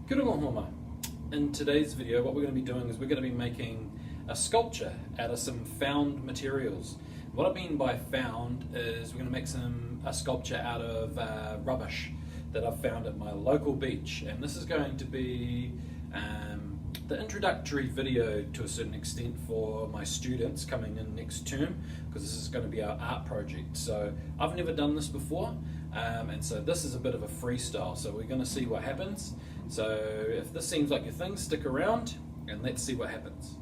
Kia ora koutou. In today's video, what we're going to be doing is we're going to be making a sculpture out of some found materials. What I mean by found is we're going to make a sculpture out of rubbish that I've found at my local beach, and this is going to be the introductory video to a certain extent for my students coming in next term, because this is going to be our art project. So I've never done this before, and so this is a bit of a freestyle, so we're going to see what happens. So if this seems like your thing, stick around and let's see what happens.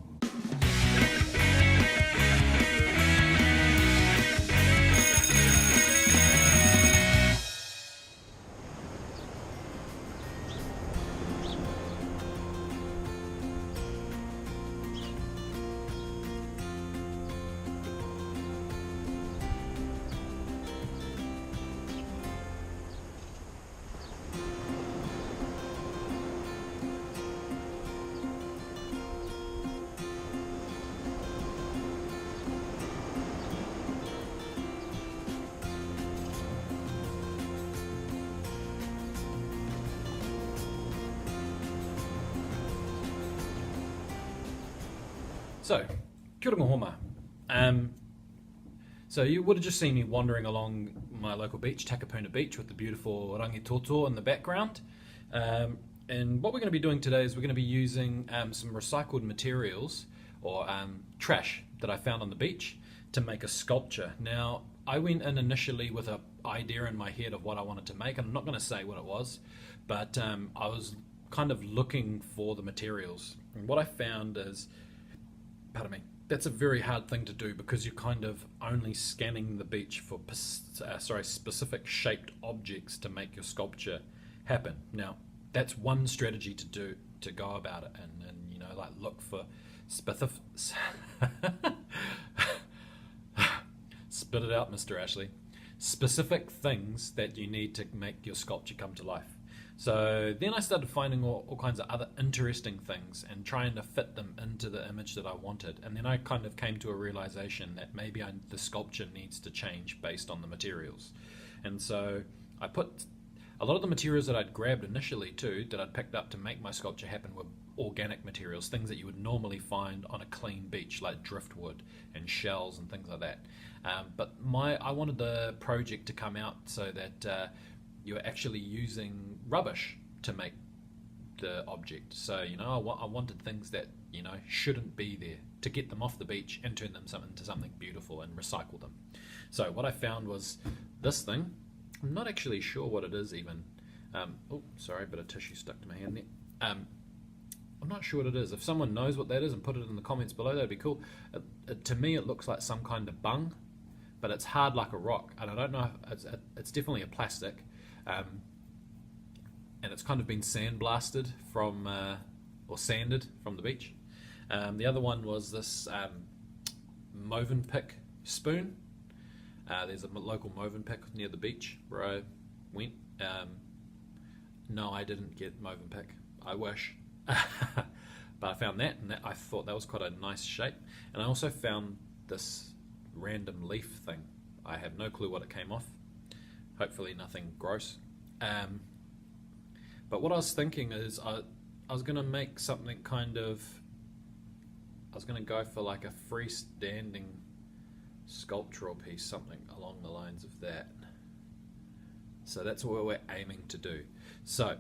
So, kia ora koutou. So you would have just seen me wandering along my local beach, Takapuna Beach, with the beautiful rangitoto in the background. And what we're going to be doing today is we're going to be using some recycled materials, or trash that I found on the beach, to make a sculpture. Now, I went in initially with an idea in my head of what I wanted to make, and I'm not going to say what it was, but I was kind of looking for the materials. And what I found is, pardon me, that's a very hard thing to do, because you're kind of only scanning the beach for specific shaped objects to make your sculpture happen. Now, that's one strategy to go about it, and you know, like, look for specific spit it out, Mr. Ashley. Specific things that you need to make your sculpture come to life. So then I started finding all kinds of other interesting things and trying to fit them into the image that I wanted. And then I kind of came to a realization that maybe the sculpture needs to change based on the materials. And so I put a lot of the materials that I'd grabbed initially too, that I'd picked up to make my sculpture happen, were organic materials, things that you would normally find on a clean beach, like driftwood and shells and things like that. But I wanted the project to come out so that you're actually using rubbish to make the object. So, you know, I wanted things that, you know, shouldn't be there, to get them off the beach and turn them into something beautiful and recycle them. So what I found was this thing. I'm not actually sure what it is even. Oh, sorry, a bit of tissue stuck to my hand there. I'm not sure what it is. If someone knows what that is and put it in the comments below, that'd be cool. To me, it looks like some kind of bung, but it's hard like a rock, and I don't know if it's definitely a plastic. And it's kind of been sandblasted from, or sanded from the beach. The other one was this Movenpick spoon. There's a local Movenpick near the beach where I went. No, I didn't get Movenpick. I wish. But I found that, and I thought that was quite a nice shape. And I also found this random leaf thing. I have no clue what it came off. Hopefully nothing gross. But what I was thinking is I was going to make something kind of, I was going to go for like a freestanding sculptural piece, something along the lines of that. So that's what we're aiming to do. So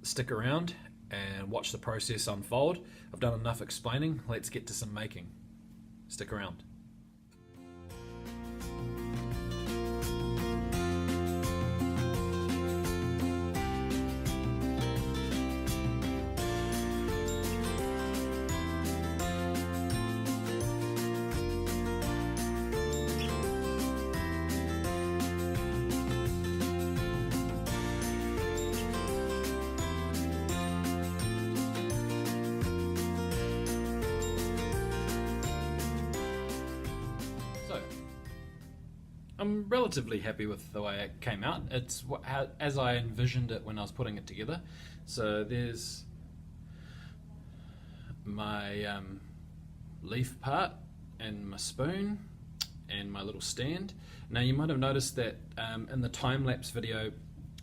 stick around and watch the process unfold. I've done enough explaining. Let's get to some making. Stick around. I'm relatively happy with the way it came out. It's as I envisioned it when I was putting it together. So there's my leaf part and my spoon and my little stand. Now you might have noticed that in the time-lapse video,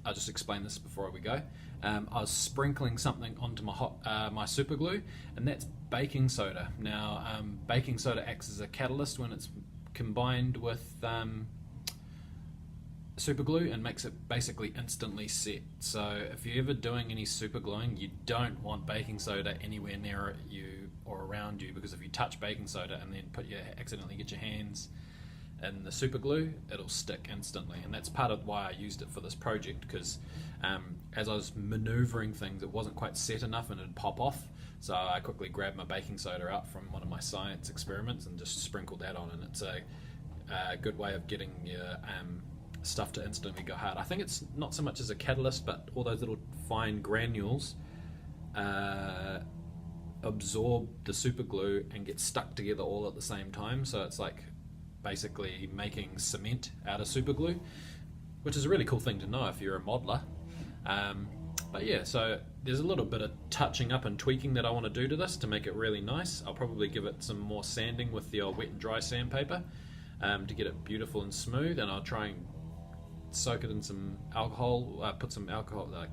I'll just explain this before we go. I was sprinkling something onto my super glue, and that's baking soda. Now, baking soda acts as a catalyst when it's combined with super glue and makes it basically instantly set. So if you're ever doing any super gluing, you don't want baking soda anywhere near you or around you, because if you touch baking soda and then accidentally get your hands in the super glue, it'll stick instantly. And that's part of why I used it for this project, because as I was maneuvering things, it wasn't quite set enough and it'd pop off. So I quickly grabbed my baking soda out from one of my science experiments and just sprinkled that on, and it's a good way of getting your stuff to instantly go hard. I think it's not so much as a catalyst, but all those little fine granules absorb the super glue and get stuck together all at the same time. So it's like basically making cement out of super glue, which is a really cool thing to know if you're a modeler. But yeah, so there's a little bit of touching up and tweaking that I want to do to this to make it really nice. I'll probably give it some more sanding with the old wet and dry sandpaper to get it beautiful and smooth, and I'll try and soak it in some alcohol, put some alcohol, like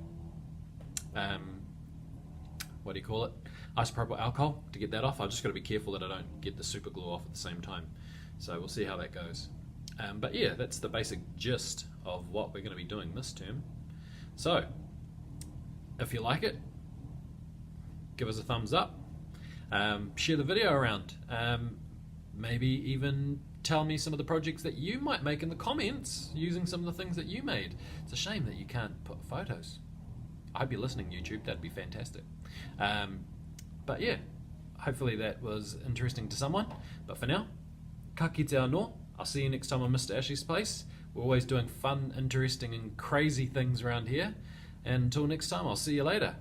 what do you call it, isopropyl alcohol, to get that off. I've just got to be careful that I don't get the super glue off at the same time, so we'll see how that goes. But yeah, that's the basic gist of what we're going to be doing this term. So if you like it, give us a thumbs up, share the video around, maybe even tell me some of the projects that you might make in the comments using some of the things that you made. It's a shame that you can't put photos. I hope you're listening, YouTube. That'd be fantastic. But yeah, hopefully that was interesting to someone. But for now, ka kite anō. I'll see you next time on Mr. Ashley's Place. We're always doing fun, interesting and crazy things around here. And until next time, I'll see you later.